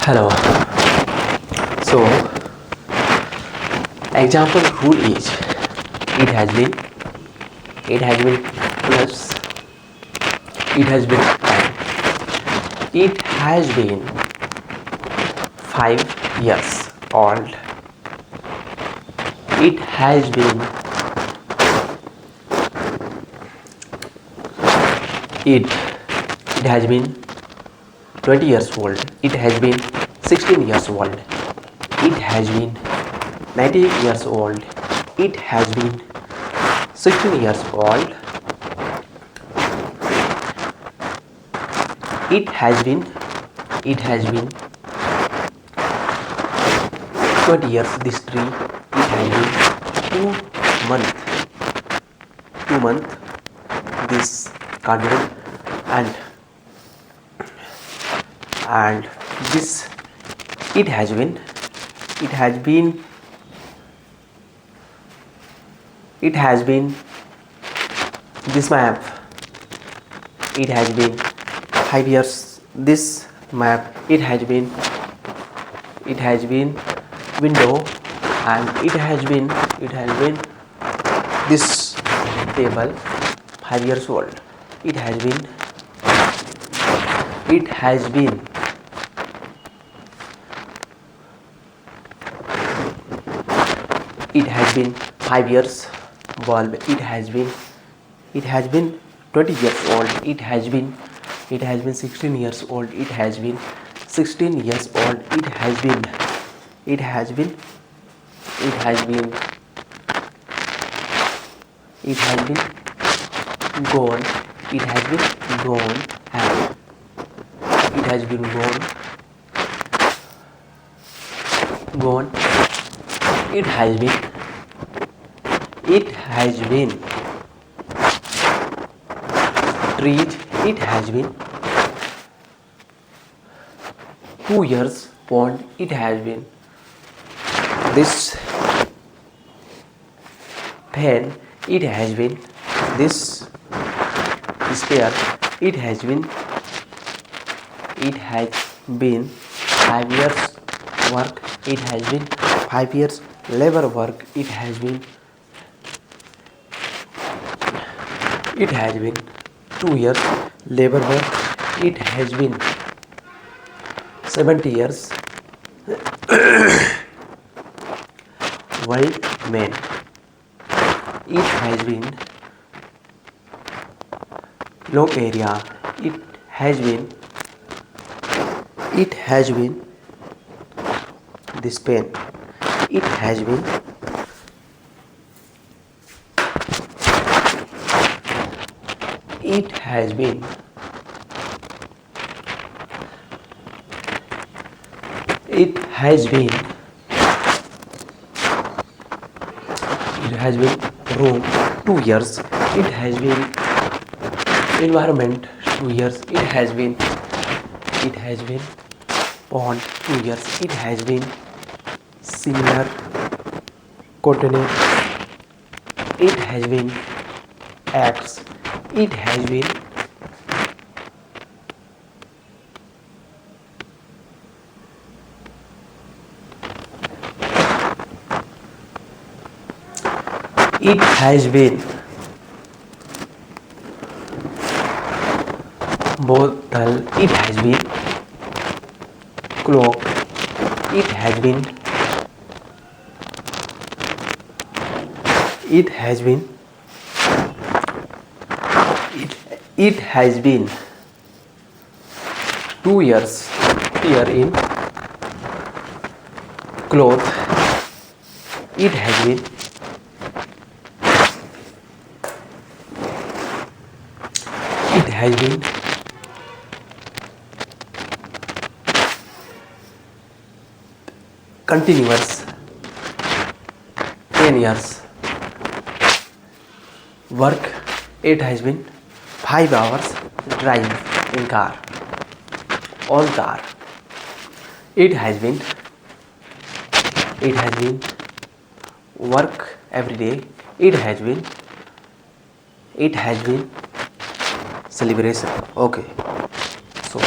Hello. So, example rule is it has been, plus, it has been and it has been 5 years old. It has been it has been 20 years old. It has been 16 years old. It has been 19 years old. It has been 16 years old. It has been 20 years. This tree, it has been 2 month this continent, and this it has been this map, it has been 5 years. This map, it has been window, and it has been this table 5 years old. It has been 5 years bulb. It has been 20 years old. It has been 16 years old. It has been 16 years old. It has been gone. It has been gone, and it has been gone. It has been trees. It has been 2 years pond. It has been this pen. It has been this spear. It has been 5 years work. It has been 5 years labor work. It has been 2 years labor work. It has been 70 years wild man. It has been long area. It has been this pen. It has been it has been room 2 years. It has been environment 2 years. It has been pond 2 years. It has been similar container. It has been acts. It has been bottle. It has been clock. It has been it has been 2 years here in cloth. It has been continuous 10 years work. It has been 5 hours drive in car, on car. It has been work every day. It has been celebration. Okay, so